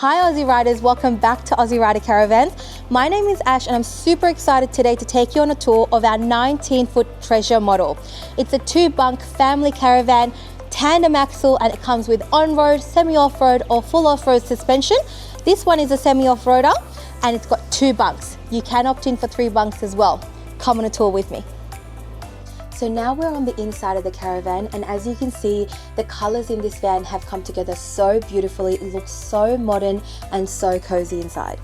Hi Aussie Riders, welcome back to Aussie Rider Caravans. My name is Ash and I'm super excited today to take you on a tour of our 19-foot Treasure model. It's a 2-bunk family caravan, tandem axle, and it comes with on-road, semi-off-road or full off-road suspension. This one is a semi-off-roader and it's got 2 bunks. You can opt in for 3 bunks as well. Come on a tour with me. So now we're on the inside of the caravan, and as you can see, the colors in this van have come together so beautifully. It looks so modern and so cozy inside.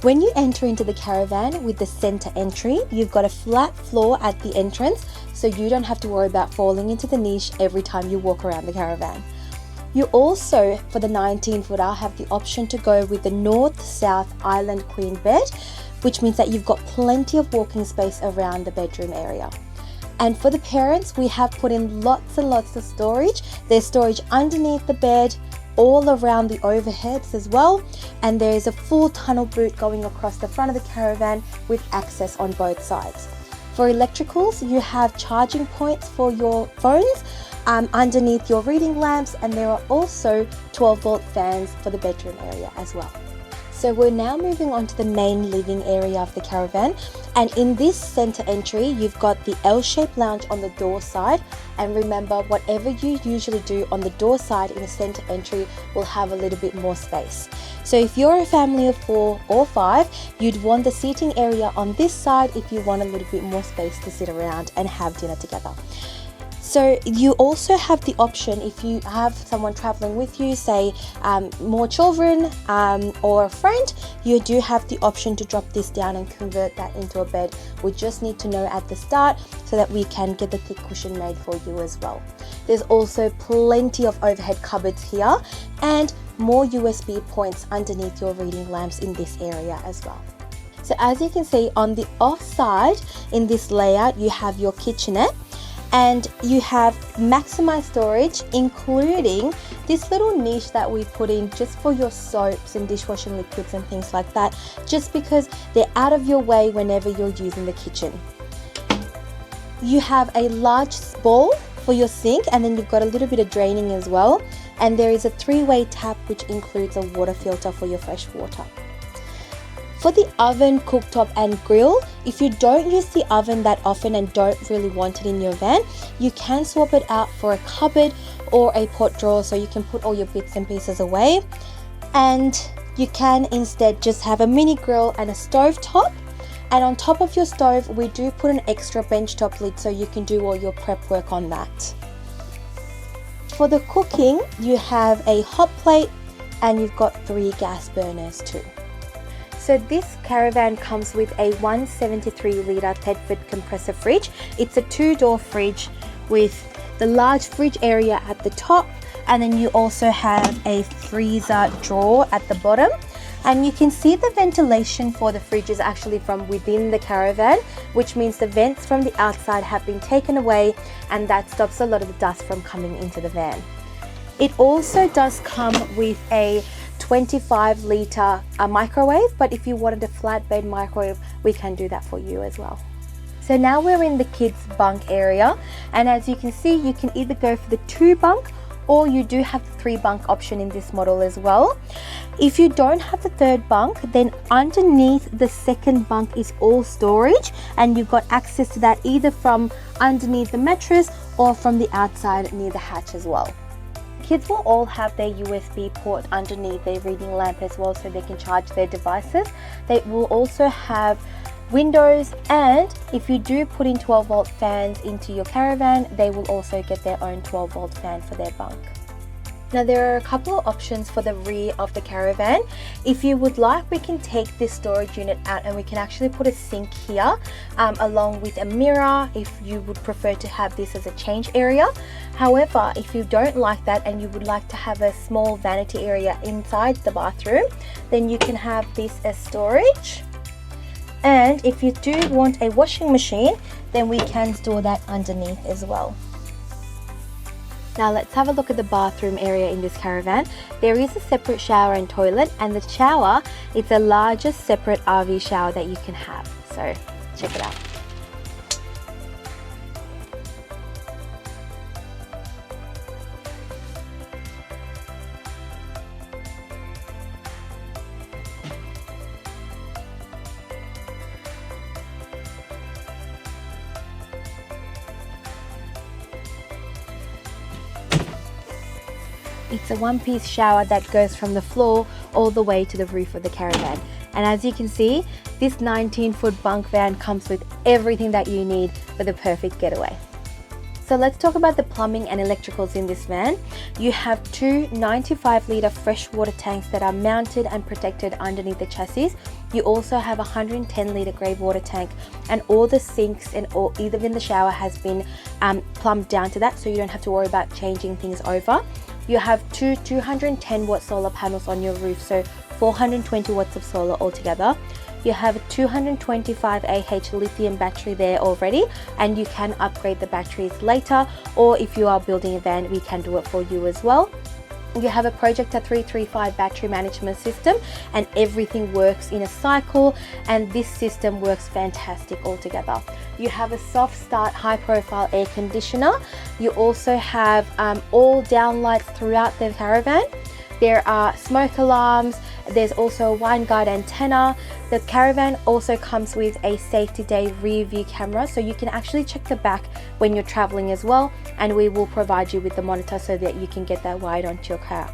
When you enter into the caravan with the center entry, you've got a flat floor at the entrance, so you don't have to worry about falling into the niche every time you walk around the caravan. You also, for the 19-footer, have the option to go with the north-south island queen bed, which means that you've got plenty of walking space around the bedroom area. And for the parents, we have put in lots and lots of storage. There's storage underneath the bed, all around the overheads as well. And there is a full tunnel boot going across the front of the caravan with access on both sides. For electricals, you have charging points for your phones underneath your reading lamps, and there are also 12-volt fans for the bedroom area as well. So we're now moving on to the main living area of the caravan, and in this center entry you've got the L-shaped lounge on the door side, and remember, whatever you usually do on the door side in the center entry will have a little bit more space. So if you're a family of 4 or 5, you'd want the seating area on this side if you want a little bit more space to sit around and have dinner together. So you also have the option, if you have someone traveling with you, say more children or a friend, you do have the option to drop this down and convert that into a bed. We just need to know at the start so that we can get the thick cushion made for you as well. There's also plenty of overhead cupboards here and more USB points underneath your reading lamps in this area as well. So as you can see, on the off side in this layout, you have your kitchenette. And you have maximized storage, including this little niche that we put in just for your soaps and dishwashing liquids and things like that, just because they're out of your way whenever you're using the kitchen. You have a large bowl for your sink, and then you've got a little bit of draining as well. And there is a 3-way tap which includes a water filter for your fresh water. For the oven, cooktop and grill, if you don't use the oven that often and don't really want it in your van, you can swap it out for a cupboard or a pot drawer so you can put all your bits and pieces away. And you can instead just have a mini grill and a stove top. And on top of your stove, we do put an extra benchtop lid so you can do all your prep work on that. For the cooking, you have a hot plate and you've got 3 gas burners too. So this caravan comes with a 173-litre Tedford compressor fridge. It's a 2-door fridge with the large fridge area at the top, and then you also have a freezer drawer at the bottom. And you can see the ventilation for the fridge is actually from within the caravan, which means the vents from the outside have been taken away, and that stops a lot of the dust from coming into the van. It also does come with a 25-litre microwave, but if you wanted a flatbed microwave, we can do that for you as well. So now we're in the kids bunk area, and as you can see, you can either go for the 2-bunk or you do have the 3-bunk option in this model as well. If you don't have the 3rd bunk, then underneath the 2nd bunk is all storage, and you've got access to that either from underneath the mattress or from the outside near the hatch as well. Kids will all have their USB port underneath their reading lamp as well, so they can charge their devices. They will also have windows, and if you do put in 12-volt fans into your caravan, they will also get their own 12-volt fan for their bunk. Now there are a couple of options for the rear of the caravan. If you would like, we can take this storage unit out and we can actually put a sink here along with a mirror if you would prefer to have this as a change area. However, if you don't like that and you would like to have a small vanity area inside the bathroom, then you can have this as storage. And if you do want a washing machine, then we can store that underneath as well. Now let's have a look at the bathroom area in this caravan. There is a separate shower and toilet, and the shower is the largest separate RV shower that you can have. So check it out. It's a one-piece shower that goes from the floor all the way to the roof of the caravan. And as you can see, this 19-foot bunk van comes with everything that you need for the perfect getaway. So let's talk about the plumbing and electricals in this van. You have two 95-litre freshwater tanks that are mounted and protected underneath the chassis. You also have a 110-litre grey water tank, and all the sinks and even the shower has been plumbed down to that, so you don't have to worry about changing things over. You have two 210-watt solar panels on your roof, so 420 watts of solar altogether. You have a 225 Ah lithium battery there already, and you can upgrade the batteries later, or if you are building a van, we can do it for you as well. You have a Projector 335 battery management system, and everything works in a cycle, and this system works fantastic altogether. You have a soft start high profile air conditioner. You also have all down lights throughout the caravan. There are smoke alarms. There's also a wine guide antenna. The caravan also comes with a safety day rear view camera, so you can actually check the back when you're traveling as well, and we will provide you with the monitor so that you can get that wired onto your car.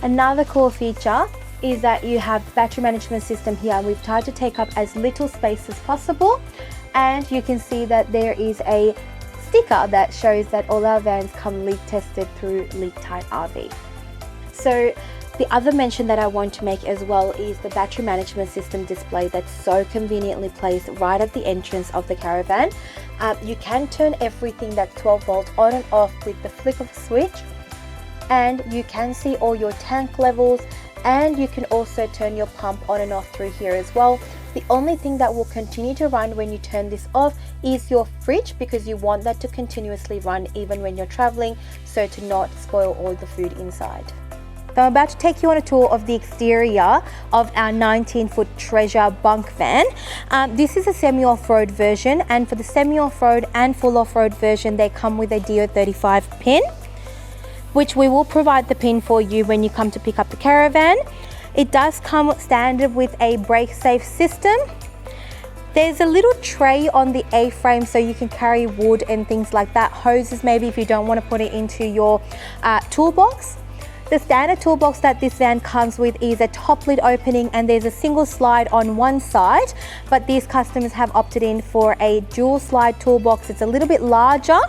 Another cool feature is that you have battery management system here, and we've tried to take up as little space as possible, and you can see that there is a sticker that shows that all our vans come leak tested through Leak Tight RV. So the other mention that I want to make as well is the battery management system display that's so conveniently placed right at the entrance of the caravan. You can turn everything that's 12 volt on and off with the flick of a switch, and you can see all your tank levels, and you can also turn your pump on and off through here as well. The only thing that will continue to run when you turn this off is your fridge, because you want that to continuously run even when you're traveling, so to not spoil all the food inside. So I'm about to take you on a tour of the exterior of our 19-foot Treasure Bunk van. This is a semi-off-road version, and for the semi-off-road and full off-road version, they come with a DO35 pin, which we will provide the pin for you when you come to pick up the caravan. It does come standard with a brake safe system. There's a little tray on the A-frame so you can carry wood and things like that, hoses maybe if you don't want to put it into your toolbox. The standard toolbox that this van comes with is a top lid opening, and there's a single slide on one side, but these customers have opted in for a dual slide toolbox. It's a little bit larger,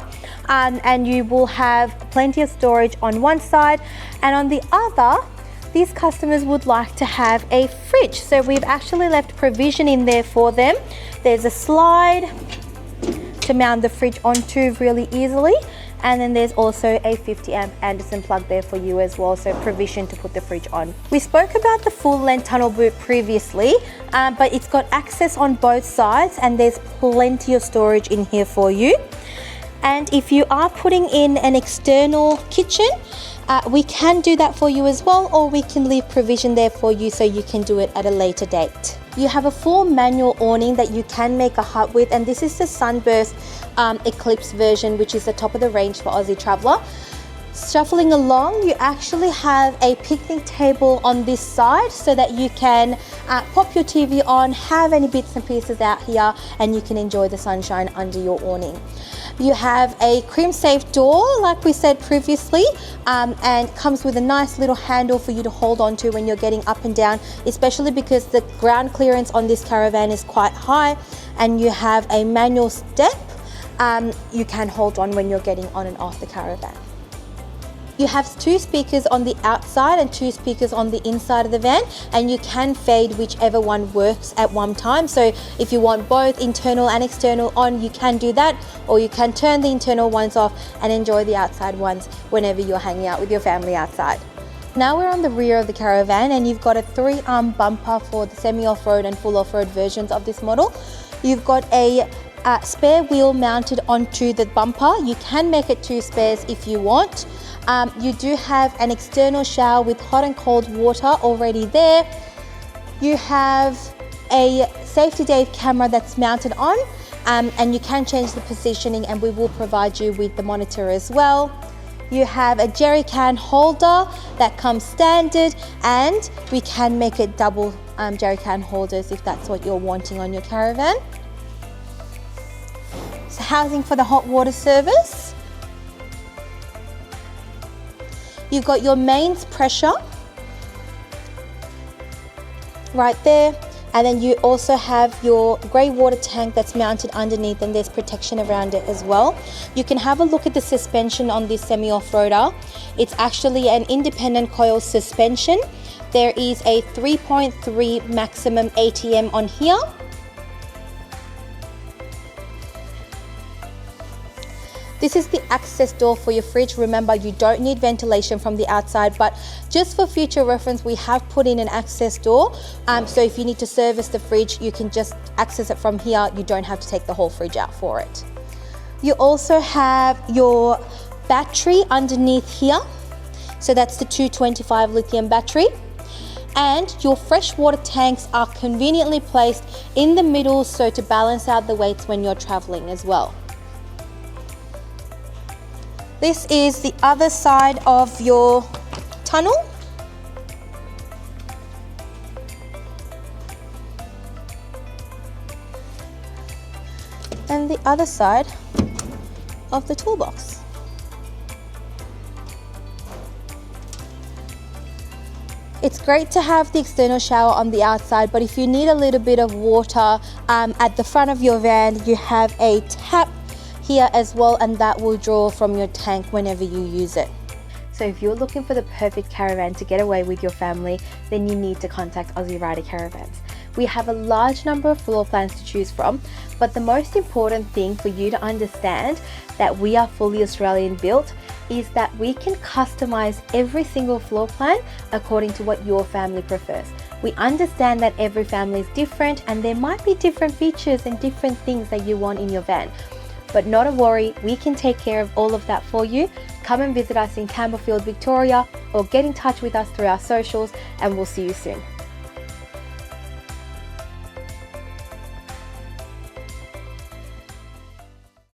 and you will have plenty of storage on one side, and on the other, these customers would like to have a fridge. So we've actually left provision in there for them. There's a slide to mount the fridge onto really easily. And then there's also a 50 amp Anderson plug there for you as well, so provision to put the fridge on. We spoke about the full length tunnel boot previously, but it's got access on both sides, and there's plenty of storage in here for you. And if you are putting in an external kitchen, we can do that for you as well, or we can leave provision there for you so you can do it at a later date. You have a full manual awning that you can make a hut with, and this is the Sunburst Eclipse version, which is the top of the range for Aussie Traveller. Shuffling along, you actually have a picnic table on this side so that you can pop your TV on, have any bits and pieces out here, and you can enjoy the sunshine under your awning. You have a crimp safe door, like we said previously, and comes with a nice little handle for you to hold on to when you're getting up and down, especially because the ground clearance on this caravan is quite high, and you have a manual step you can hold on when you're getting on and off the caravan. You have two speakers on the outside and two speakers on the inside of the van, and you can fade whichever one works at one time. So if you want both internal and external on, you can do that, or you can turn the internal ones off and enjoy the outside ones whenever you're hanging out with your family outside. Now we're on the rear of the caravan, and you've got a 3-arm bumper for the semi-off-road and full off-road versions of this model. You've got a spare wheel mounted onto the bumper. You can make it 2 spares if you want. You do have an external shower with hot and cold water already there. You have a safety day camera that's mounted on, and you can change the positioning, and we will provide you with the monitor as well. You have a jerry can holder that comes standard, and we can make it double jerry can holders if that's what you're wanting on your caravan. So housing for the hot water service. You've got your mains pressure right there, and then you also have your grey water tank that's mounted underneath, and there's protection around it as well. You can have a look at the suspension on this semi-off-roader. It's actually an independent coil suspension. There is a 3.3 maximum ATM on here. This is the access door for your fridge. Remember, you don't need ventilation from the outside, but just for future reference, we have put in an access door. So if you need to service the fridge, you can just access it from here. You don't have to take the whole fridge out for it. You also have your battery underneath here. So that's the 225 lithium battery. And your fresh water tanks are conveniently placed in the middle, so to balance out the weights when you're traveling as well. This is the other side of your tunnel. And the other side of the toolbox. It's great to have the external shower on the outside, but if you need a little bit of water at the front of your van, you have a tap here as well, and that will draw from your tank whenever you use it. So if you're looking for the perfect caravan to get away with your family, then you need to contact Aussie Rider Caravans. We have a large number of floor plans to choose from, but the most important thing for you to understand that we are fully Australian built is that we can customize every single floor plan according to what your family prefers. We understand that every family is different, and there might be different features and different things that you want in your van. But not a worry, we can take care of all of that for you. Come and visit us in Campbellfield, Victoria, or get in touch with us through our socials, and we'll see you soon.